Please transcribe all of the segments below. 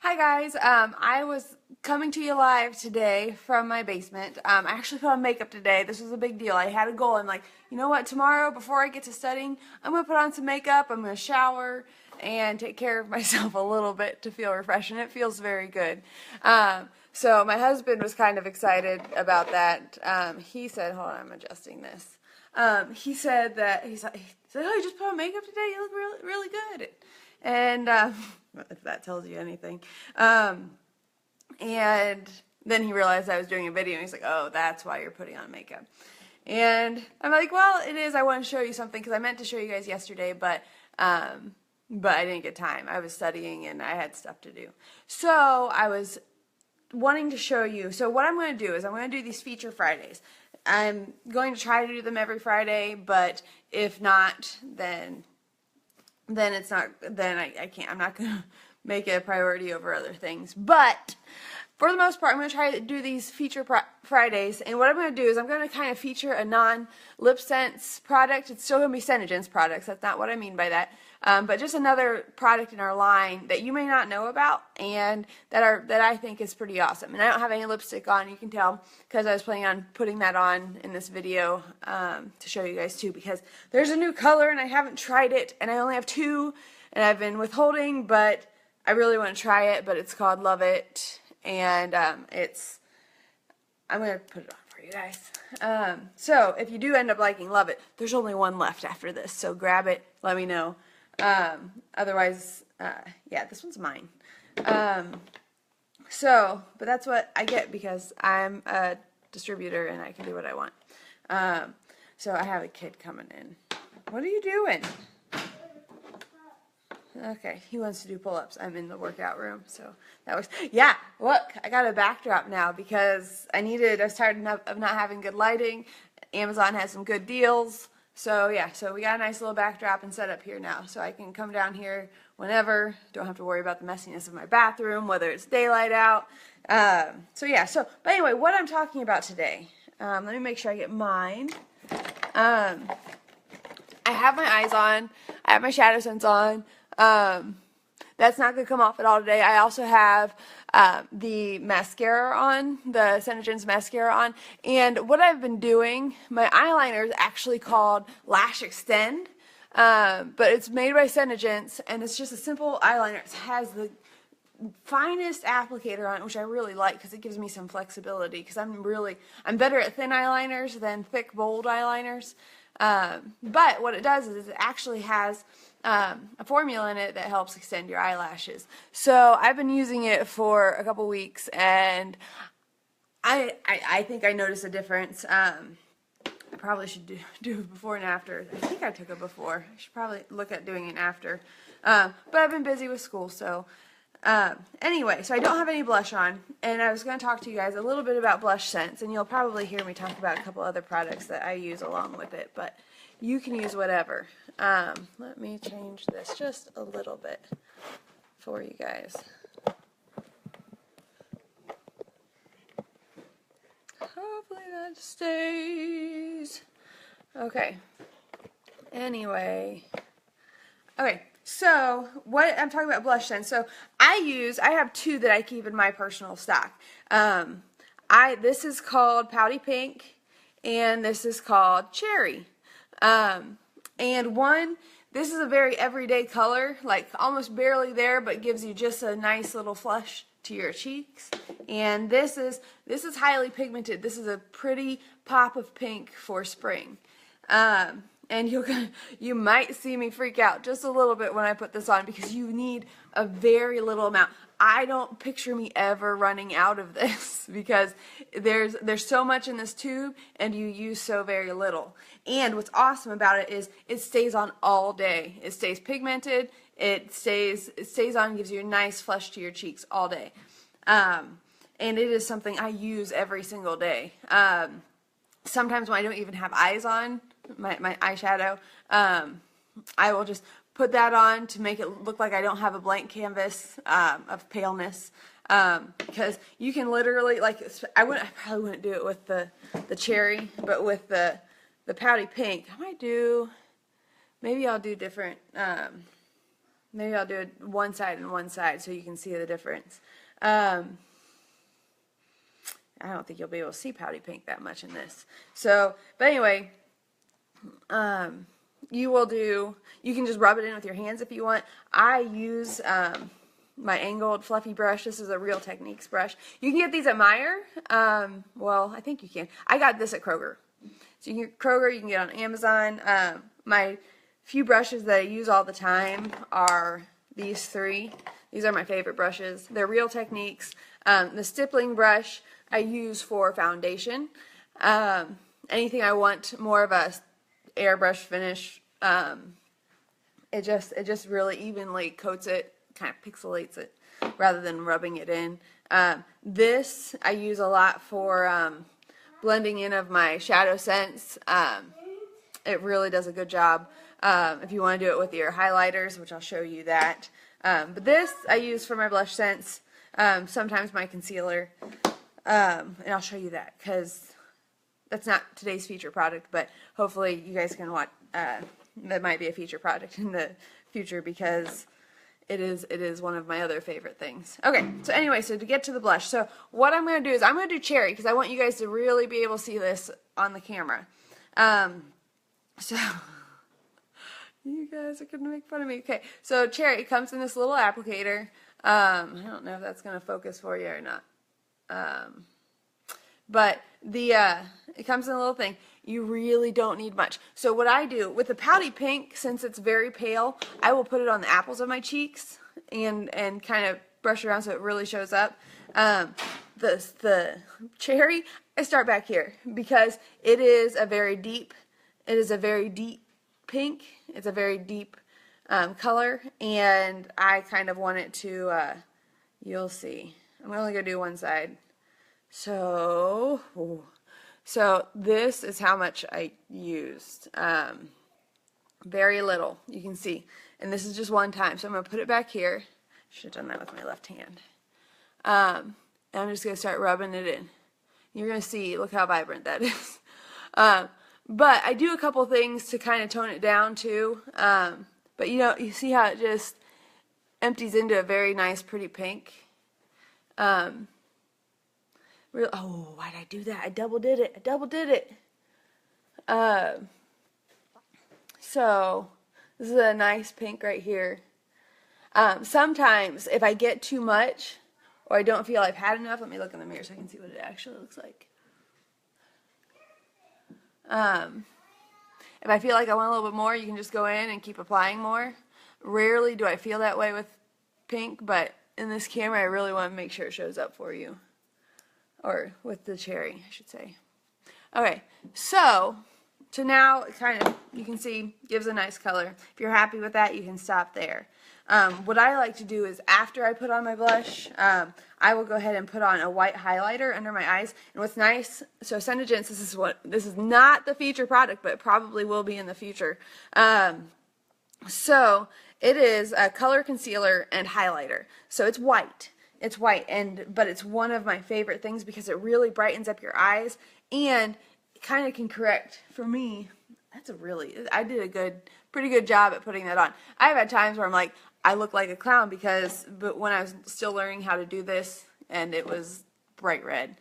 Hi guys, I was coming to you live today from my basement. I actually put on makeup today. This was a big deal. I had a goal. I'm like, you know what, tomorrow before I get to studying, I'm going to put on some makeup, I'm going to shower, and take care of myself a little bit to feel refreshed, and it feels very good. So my husband was kind of excited about that. He said, hold on, I'm adjusting this. He said, oh, you just put on makeup today? You look really, really good. And if that tells you anything. And then he realized I was doing a video, and he's like, oh, that's why you're putting on makeup. And I'm like, well, it is. I want to show you something, because I meant to show you guys yesterday, but I didn't get time. I was studying, and I had stuff to do. So I was wanting to show you. So what I'm going to do is I'm going to do these Feature Fridays. I'm going to try to do them every Friday, but if not, then it's not, then I can't. I'm not going to make it a priority over other things. But for the most part, I'm going to try to do these Feature Fridays. And what I'm going to do is I'm going to kind of feature a non-lipsense product. It's still going to be Synergen's products. That's not what I mean by that. But just another product in our line that you may not know about and that I think is pretty awesome. And I don't have any lipstick on. You can tell because I was planning on putting that on in this video to show you guys too, because there's a new color and I haven't tried it, and I only have two and I've been withholding, but I really want to try it. But it's called Love It, and I'm going to put it on for you guys. So if you do end up liking Love It, there's only one left after this, so grab it, let me know. Otherwise, yeah, this one's mine. But that's what I get because I'm a distributor and I can do what I want. So I have a kid coming in. What are you doing? Okay, he wants to do pull-ups. I'm in the workout room, so that works. Yeah, look, I got a backdrop now because I was tired of not having good lighting. Amazon has some good deals. So yeah, so we got a nice little backdrop and set up here now, so I can come down here whenever. Don't have to worry about the messiness of my bathroom, whether it's daylight out. So yeah, but anyway, what I'm talking about today, let me make sure I get mine. I have my eyes on, I have my shadow sense on. That's not going to come off at all today. I also have the mascara on, the Synergen's mascara on, and what I've been doing, my eyeliner is actually called Lash Extend, but it's made by Synergen's, and it's just a simple eyeliner. It has the finest applicator on it, which I really like because it gives me some flexibility, because I'm better at thin eyeliners than thick, bold eyeliners. But what it does is it actually has a formula in it that helps extend your eyelashes. So I've been using it for a couple weeks, and I think I noticed a difference. I probably should do it before and after. I think I took it before. I should probably look at doing it after. But I've been busy with school, so anyway, so I don't have any blush on, and I was going to talk to you guys a little bit about Blushsense, and you'll probably hear me talk about a couple other products that I use along with it, but you can use whatever. Let me change this just a little bit for you guys. Hopefully that stays. Okay. Anyway. Okay. So, what I'm talking about Blushsense. So, I have two that I keep in my personal stock. This is called Pouty Pink, and this is called Cherry. This is a very everyday color, like almost barely there, but gives you just a nice little flush to your cheeks. And this is highly pigmented. This is a pretty pop of pink for spring. And you might see me freak out just a little bit when I put this on, because you need a very little amount. I don't picture me ever running out of this because there's so much in this tube and you use so very little. And what's awesome about it is it stays on all day. It stays pigmented. It stays on, gives you a nice flush to your cheeks all day. And it is something I use every single day. Sometimes when I don't even have eyes on, my eyeshadow, I will just put that on to make it look like I don't have a blank canvas of paleness, because you can literally, like, I probably wouldn't do it with the cherry, but with the Pouty Pink, maybe I'll do different maybe I'll do it one side and one side so you can see the difference. I don't think you'll be able to see pouty pink that much in this. So, but anyway, you can just rub it in with your hands if you want. I use my angled fluffy brush. This is a Real Techniques brush. You can get these at Meijer. Well, I think you can. I got this at Kroger. So you can get Kroger, you can get on Amazon. My few brushes that I use all the time are these three. These are my favorite brushes. They're Real Techniques. The stippling brush I use for foundation. Anything I want more of a airbrush finish, it just really evenly coats it, kind of pixelates it rather than rubbing it in. This I use a lot for blending in of my shadow sense. It really does a good job if you want to do it with your highlighters, which I'll show you that. But this I use for my Blushsense, sometimes my concealer, and I'll show you that because that's not today's feature product, but hopefully you guys can watch. That might be a feature product in the future because it is one of my other favorite things. Okay, so anyway, so to get to the blush, so what I'm going to do is I'm going to do cherry because I want you guys to really be able to see this on the camera. So you guys are going to make fun of me. Okay, so cherry, it comes in this little applicator. I don't know if that's going to focus for you or not. But it comes in a little thing. You really don't need much. So what I do with the pouty pink, since it's very pale, I will put it on the apples of my cheeks and kind of brush around so it really shows up. The cherry, I start back here because it is a very deep pink. It's a very deep color, and I kind of want it to, you'll see. I'm only going to do one side. So this is how much I used. Very little, you can see. And this is just one time. So I'm going to put it back here. Should have done that with my left hand. And I'm just going to start rubbing it in. You're going to see, look how vibrant that is. But I do a couple things to kind of tone it down too. But you see how it just empties into a very nice, pretty pink. Oh, why did I do that? I double did it. So this is a nice pink right here. Sometimes if I get too much or I don't feel I've had enough, let me look in the mirror so I can see what it actually looks like. If I feel like I want a little bit more, you can just go in and keep applying more. Rarely do I feel that way with pink, but in this camera I really want to make sure it shows up for you. Or with the cherry, I should say. Okay, so now it kind of, you can see, gives a nice color. If you're happy with that, you can stop there. What I like to do is after I put on my blush, I will go ahead and put on a white highlighter under my eyes. And what's nice, so Senegence, this is not the feature product, but it probably will be in the future. So it is a color concealer and highlighter. So it's white. It's white, but it's one of my favorite things because it really brightens up your eyes and it kind of can correct, for me, I did a pretty good job at putting that on. I've had times where I'm like, I look like a clown but when I was still learning how to do this and it was bright red,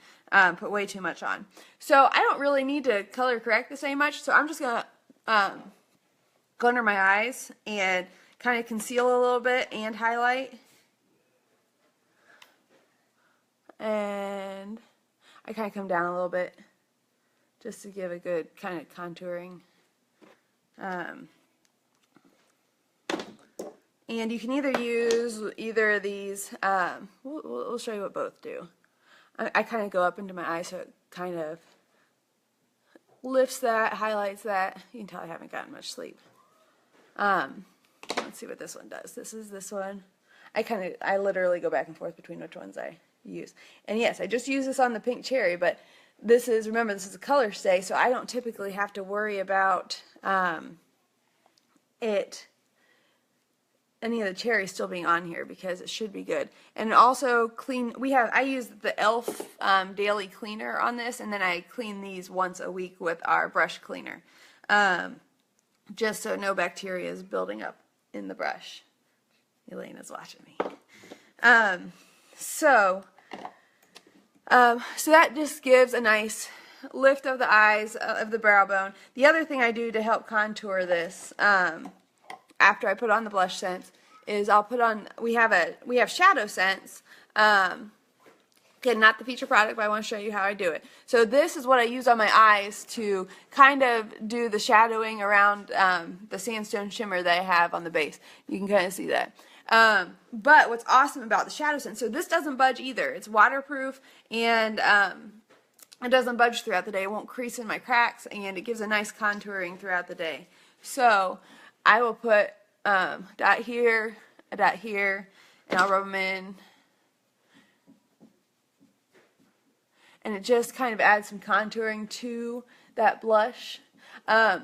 put way too much on. So I don't really need to color correct this very much, so I'm just going to go under my eyes and kind of conceal a little bit and highlight. And I kind of come down a little bit just to give a good kind of contouring. And you can either use either of these. We'll show you what both do. I kind of go up into my eye so it kind of lifts that, highlights that. You can tell I haven't gotten much sleep. Let's see what this one does. This is this one. I literally go back and forth between which ones I use. And yes, I just use this on the pink cherry, but remember this is a color stay, so I don't typically have to worry about any of the cherry still being on here because it should be good. And also I use the e.l.f. Daily Cleaner on this, and then I clean these once a week with our brush cleaner, just so no bacteria is building up in the brush. Elena's watching me. So that just gives a nice lift of the eyes, of the brow bone. The other thing I do to help contour this, after I put on the Blushsense, is I'll put on, we have Shadowsense, again, not the feature product, but I want to show you how I do it. So this is what I use on my eyes to kind of do the shadowing around the sandstone shimmer that I have on the base. You can kind of see that. But what's awesome about the Shadowsense, so this doesn't budge either. It's waterproof, and it doesn't budge throughout the day. It won't crease in my cracks, and it gives a nice contouring throughout the day. So I will put a dot here, and I'll rub them in. And it just kind of adds some contouring to that blush. And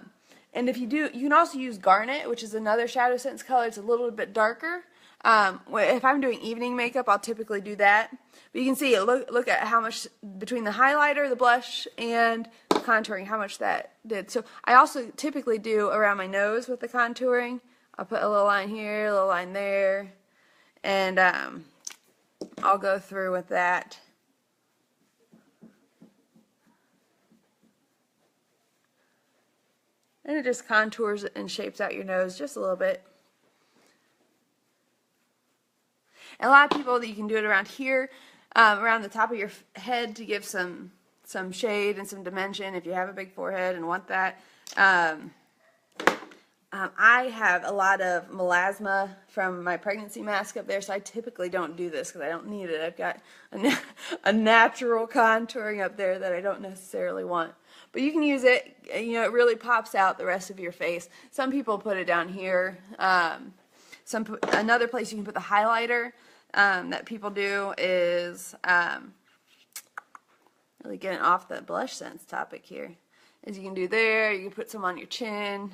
if you do, you can also use Garnet, which is another Shadowsense color. It's a little bit darker. If I'm doing evening makeup, I'll typically do that. But you can see, look at how much between the highlighter, the blush, and the contouring, how much that did. So I also typically do around my nose with the contouring. I'll put a little line here, a little line there, and I'll go through with that. And it just contours and shapes out your nose just a little bit. And a lot of people, that you can do it around here, around the top of your head to give some shade and some dimension if you have a big forehead and want that. I have a lot of melasma from my pregnancy mask up there, so I typically don't do this because I don't need it. I've got a natural contouring up there that I don't necessarily want. But you can use it, you know, it really pops out the rest of your face. Some people put it down here. Another place you can put the highlighter that people do is, really getting off the Blushsense topic here, is you can do there, you can put some on your chin,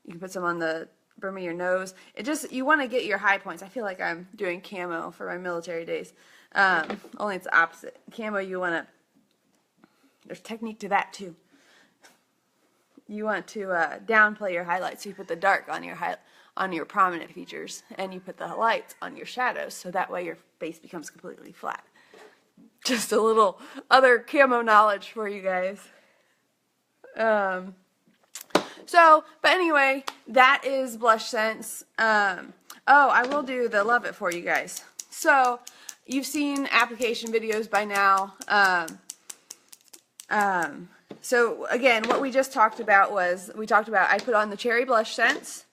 you can put some on the brim of your nose. You want to get your high points. I feel like I'm doing camo for my military days. Only it's the opposite. Camo, you want to, there's technique to that too. You want to downplay your highlights, so you put the dark on your prominent features, and you put the lights on your shadows, so that way your face becomes completely flat. Just a little other camo knowledge for you guys. But anyway, that is Blushsense. Oh, I will do the Love It for you guys. So, you've seen application videos by now. So again, what we just talked about was, I put on the Cherry Blushsense.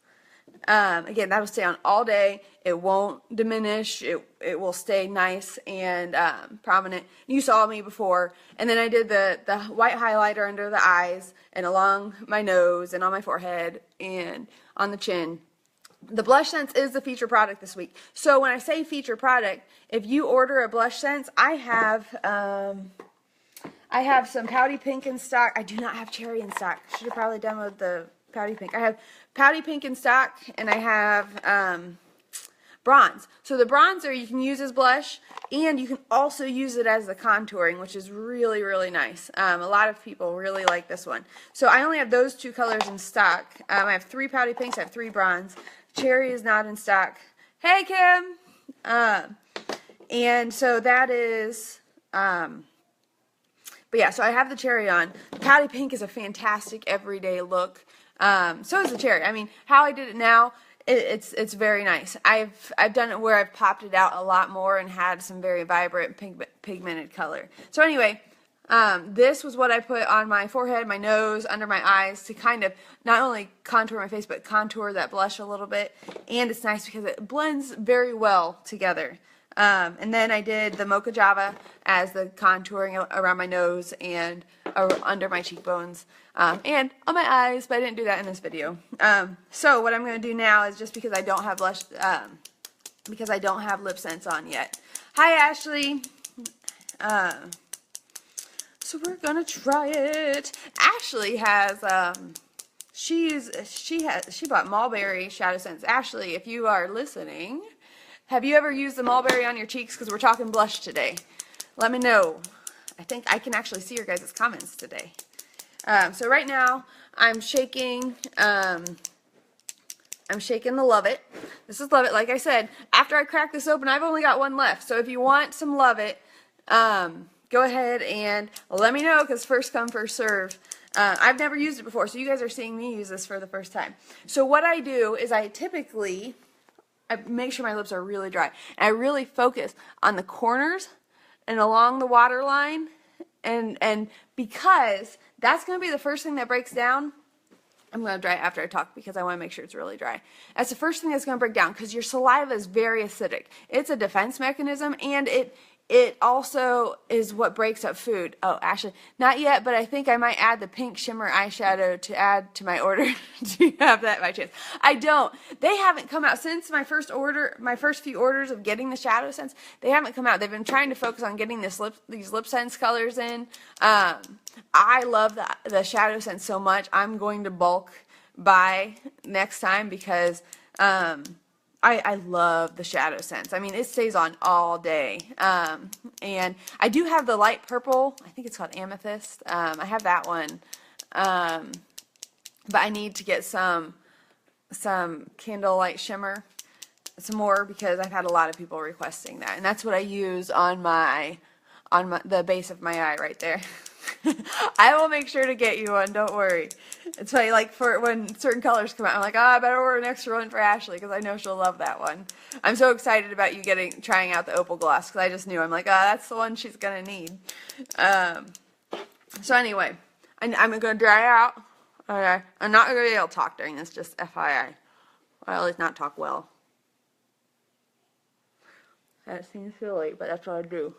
Again, that'll stay on all day. It won't diminish. It will stay nice and prominent. You saw me before. And then I did the white highlighter under the eyes and along my nose and on my forehead and on the chin. The Blushsense is the feature product this week. So when I say feature product, if you order a Blushsense, I have some Pouty Pink in stock. I do not have Cherry in stock. Should have probably demoed the Pouty Pink. I have Pouty Pink in stock, and I have bronze. So the bronzer you can use as blush, and you can also use it as the contouring, which is really, really nice. A lot of people really like this one. So I only have those two colors in stock. I have 3 Pouty Pinks, I have 3 bronze. Cherry is not in stock. Hey, Kim! And so that is... But yeah, so I have the Cherry on. The Pouty Pink is a fantastic everyday look. So is the Cherry. I mean, how I did it now, it's very nice. I've done it where I've popped it out a lot more and had some very vibrant pigmented color. So anyway, this was what I put on my forehead, my nose, under my eyes to kind of not only contour my face, but contour that blush a little bit. And it's nice because it blends very well together. And then I did the Mocha Java as the contouring around my nose and under my cheekbones and on my eyes, but I didn't do that in this video. So what I'm going to do now is, just because I don't have blush, because I don't have lipsense on yet. Hi, Ashley. So we're gonna try it. Ashley has she bought Mulberry Shadowsense. Ashley, if you are listening, have you ever used the mulberry on your cheeks? Because we're talking blush today. Let me know. I think I can actually see your guys' comments today. So right now, I'm shaking I'm shaking the Love It. This is Love It. Like I said, after I crack this open, I've only got one left. So if you want some Love It, go ahead and let me know, because first come, first serve. I've never used it before, so you guys are seeing me use this for the first time. So what I do is I make sure my lips are really dry. And I really focus on the corners and along the waterline. And because that's going to be the first thing that breaks down. I'm going to dry it after I talk because I want to make sure it's really dry. That's the first thing that's going to break down, because your saliva is very acidic. It's a defense mechanism, and it also is what breaks up food. Oh, actually, not yet, but I think I might add the pink shimmer eyeshadow to add to my order. Do you have that by chance? I don't. They haven't come out since my first few orders of getting the Shadow Sense. They haven't come out. They've been trying to focus on getting these lipsense colors in. I love the Shadow Sense so much. I'm going to bulk buy next time, because I love the Shadow Sense. I mean, it stays on all day. And I do have the light purple. I think it's called Amethyst. I have that one. But I need to get some candlelight shimmer, some more, because I've had a lot of people requesting that. And that's what I use on the base of my eye right there. I will make sure to get you one, don't worry. It's funny, like, for when certain colors come out, I'm like, oh, I better order an extra one for Ashley, because I know she'll love that one. I'm so excited about you trying out the Opal Gloss, because I just knew. I'm like, oh, that's the one she's going to need. So anyway, I'm going to dry out. Okay. I'm not going to be able to talk during this, just FYI. Or at least not talk well. That seems silly, but that's what I do.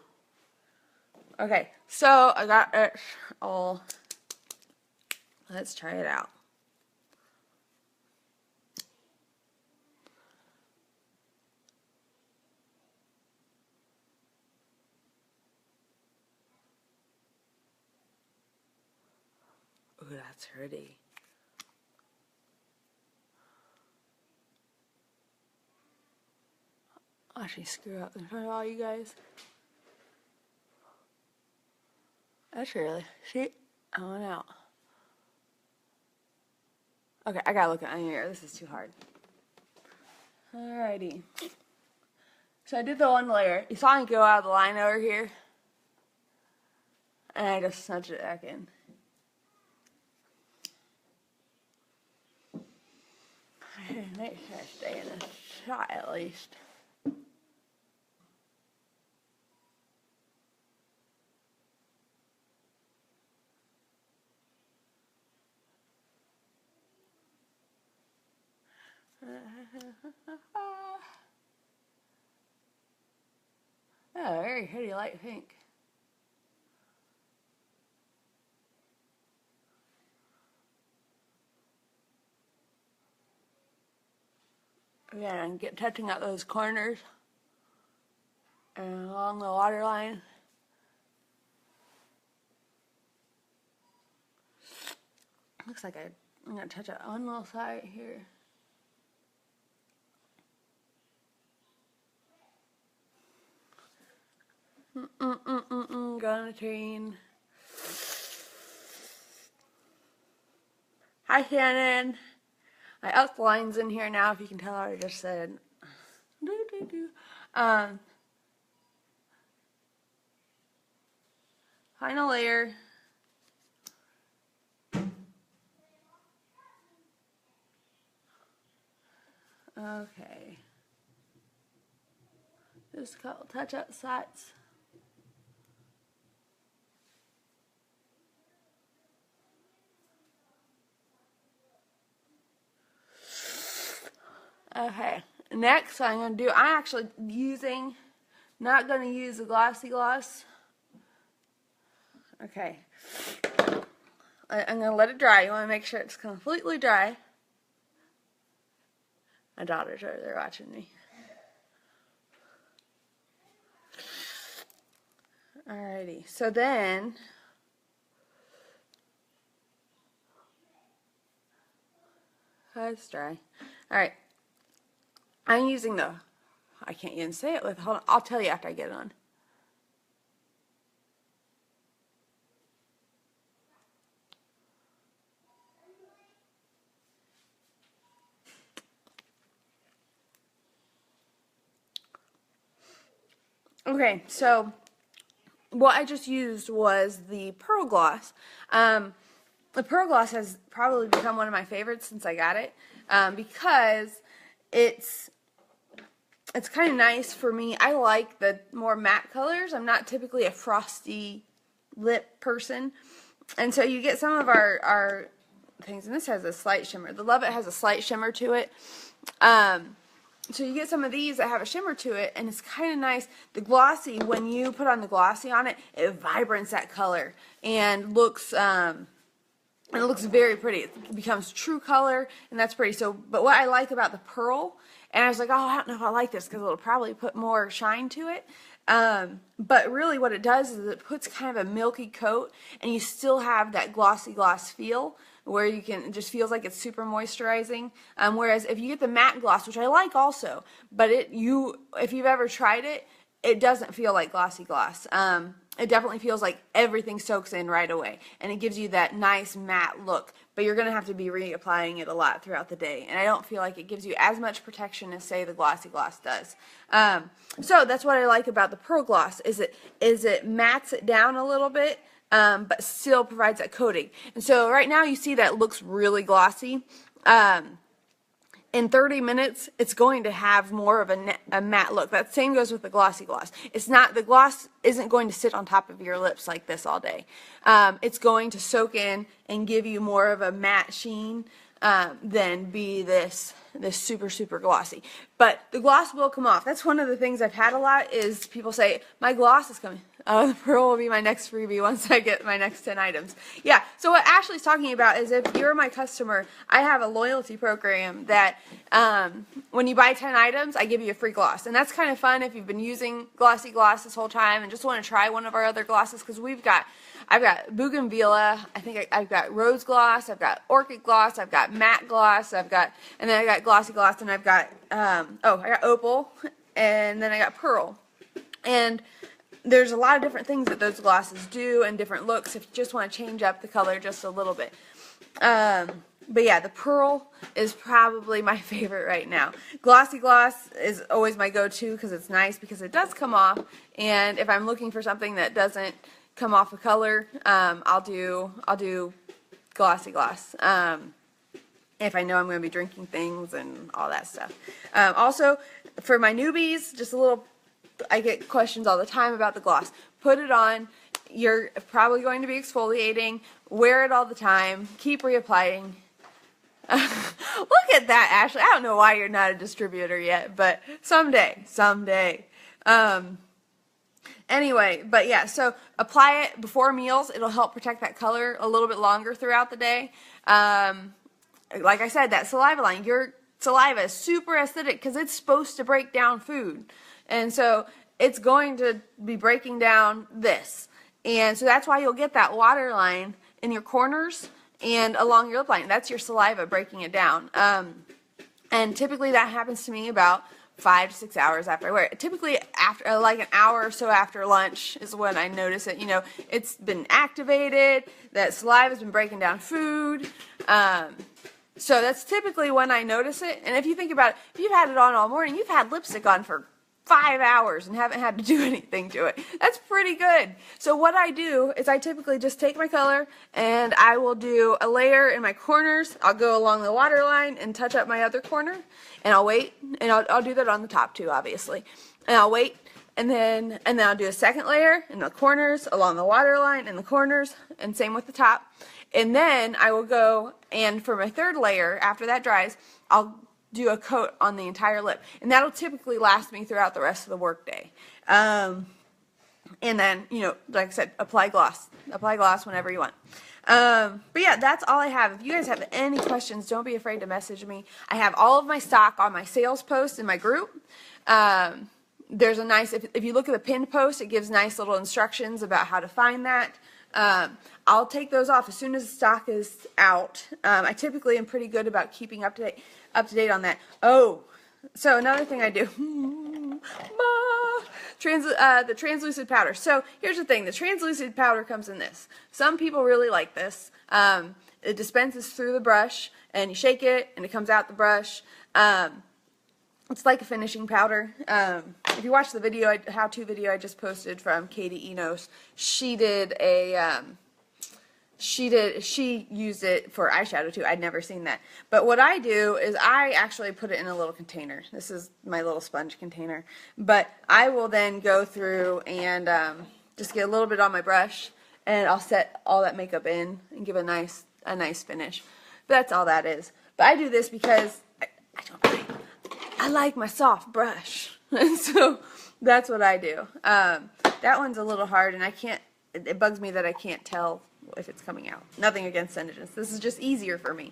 Okay, so I got it all. Let's try it out. Ooh, that's pretty. I'll actually screw up in front of all you guys. That's really, see, I went out. Okay, I gotta look at my mirror. This is too hard. Alrighty. So I did the one layer. You saw me go out of the line over here. And I just snudged it back in. Make sure I stay in a shot at least. Oh, very pretty light pink. Again, I'm touching out those corners and along the waterline. Looks like I'm going to touch out one little side here. Gonna train. Hi, Shannon. I upped lines in here now, if you can tell what I just said. Final layer. Okay. Just a couple touch-up sides. Okay, next I'm going to do, I'm actually not going to use the glossy gloss. Okay, I'm going to let it dry. You want to make sure it's completely dry. My daughters are there watching me. Alrighty, so then, that's dry. Alright. I'm using I can't even say it with, hold on, I'll tell you after I get it on. Okay, so what I just used was the Pearl Gloss. The Pearl Gloss has probably become one of my favorites since I got it, because it's kind of nice for me. I like the more matte colors. I'm not typically a frosty lip person, and so you get some of our things, and this has a slight shimmer. The Love It has a slight shimmer to it. So you get some of these that have a shimmer to it, and it's kind of nice. The glossy, when you put on the glossy on it, it vibrance that color and looks it looks very pretty. It becomes true color, and that's pretty. So, but what I like about the Pearl, and I was like, oh, I don't know if I like this because it'll probably put more shine to it. But really what it does is it puts kind of a milky coat, and you still have that glossy gloss feel where you can, it just feels like it's super moisturizing. Whereas if you get the matte gloss, which I like also, but if you've ever tried it, it doesn't feel like glossy gloss. It definitely feels like everything soaks in right away, and it gives you that nice matte look, but you're going to have to be reapplying it a lot throughout the day, and I don't feel like it gives you as much protection as, say, the glossy gloss does. So that's what I like about the Pearl Gloss, is it mattes it down a little bit, but still provides that coating. And so right now you see that it looks really glossy. In 30 minutes, it's going to have more of a matte look. That same goes with the glossy gloss. The gloss isn't going to sit on top of your lips like this all day. It's going to soak in and give you more of a matte sheen than be this super, super glossy. But the gloss will come off. That's one of the things I've had a lot, is people say, my gloss is coming. The Pearl will be my next freebie once I get my next 10 items. Yeah, so what Ashley's talking about is, if you're my customer, I have a loyalty program that when you buy 10 items, I give you a free gloss. And that's kind of fun if you've been using glossy gloss this whole time and just want to try one of our other glosses, because I've got Bougainvillea, I think I've got Rose Gloss, I've got Orchid Gloss, I've got Matte Gloss, and then I got Glossy Gloss, and I've got, I got Opal, and then I got Pearl. And there's a lot of different things that those glosses do, and different looks if you just want to change up the color just a little bit. But yeah, the Pearl is probably my favorite right now. Glossy Gloss is always my go-to because it's nice, because it does come off, and if I'm looking for something that doesn't come off a color, I'll do Glossy Gloss. If I know I'm going to be drinking things and all that stuff. Also, for my newbies, just a little, I get questions all the time about the gloss. Put it on. You're probably going to be exfoliating. Wear it all the time. Keep reapplying. Look at that, Ashley. I don't know why you're not a distributor yet, but someday. Anyway, but yeah, so apply it before meals. It'll help protect that color a little bit longer throughout the day. Like I said, that saliva line, your saliva is super acidic because it's supposed to break down food. And so it's going to be breaking down this. And so that's why you'll get that water line in your corners and along your lip line. That's your saliva breaking it down. And typically that happens to me about 5 to 6 hours after I wear it. Typically after, like an hour or so after lunch is when I notice it. You know, it's been activated, that saliva's been breaking down food. So that's typically when I notice it. And if you think about it, if you've had it on all morning, you've had lipstick on for 5 hours and haven't had to do anything to it. That's pretty good. So what I do is I typically just take my color and I will do a layer in my corners. I'll go along the waterline and touch up my other corner, and I'll wait, and I'll do that on the top too, obviously. And I'll wait, and then I'll do a second layer in the corners, along the waterline, in the corners, and same with the top. And then I will go, and for my third layer, after that dries, I'll do a coat on the entire lip, and that'll typically last me throughout the rest of the workday. And then, you know, like I said, apply gloss whenever you want. But yeah, that's all I have. If you guys have any questions, don't be afraid to message me. I have all of my stock on my sales post in my group. There's a nice, if you look at the pinned post, it gives nice little instructions about how to find that. I'll take those off as soon as the stock is out. I typically am pretty good about keeping up to date on that. Oh, so another thing I do, the translucent powder. So here's the thing, the translucent powder comes in this. Some people really like this. It dispenses through the brush, and you shake it, and it comes out the brush. It's like a finishing powder. if you watch the video, how-to video I just posted from Katie Enos, she did a, she used it for eyeshadow too. I'd never seen that. But what I do is I actually put it in a little container. This is my little sponge container. But I will then go through and just get a little bit on my brush, and I'll set all that makeup in and give a nice finish. But that's all that is. But I do this because I like my soft brush. And so that's what I do. That one's a little hard, and it bugs me that I can't tell if it's coming out. Nothing against Senegence. This is just easier for me.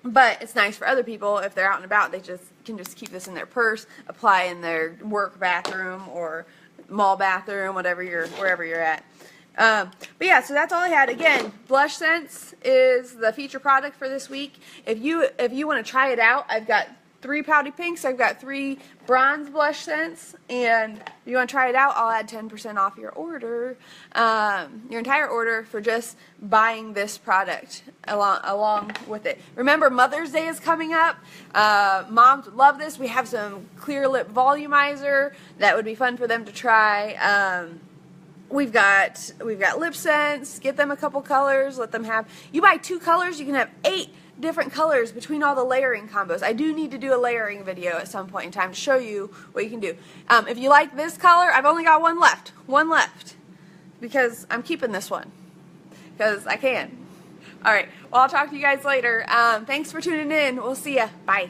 But it's nice for other people if they're out and about. They can just keep this in their purse, apply in their work bathroom or mall bathroom, wherever you're at. But yeah, so that's all I had. Again, Blushsense is the feature product for this week. If you want to try it out, I've got 3 pouty pinks, I've got 3 bronze blush scents, and if you want to try it out, I'll add 10% off your order, your entire order, for just buying this product along with it. Remember, Mother's Day is coming up. Moms would love this. We have some clear lip volumizer that would be fun for them to try. We've got lipsense. Get them a couple colors. Let them have. You buy 2 colors, you can have 8 different colors between all the layering combos. I do need to do a layering video at some point in time to show you what you can do. If you like this color, I've only got one left, because I'm keeping this one because I can. All right. Well, I'll talk to you guys later. Thanks for tuning in. We'll see ya. Bye.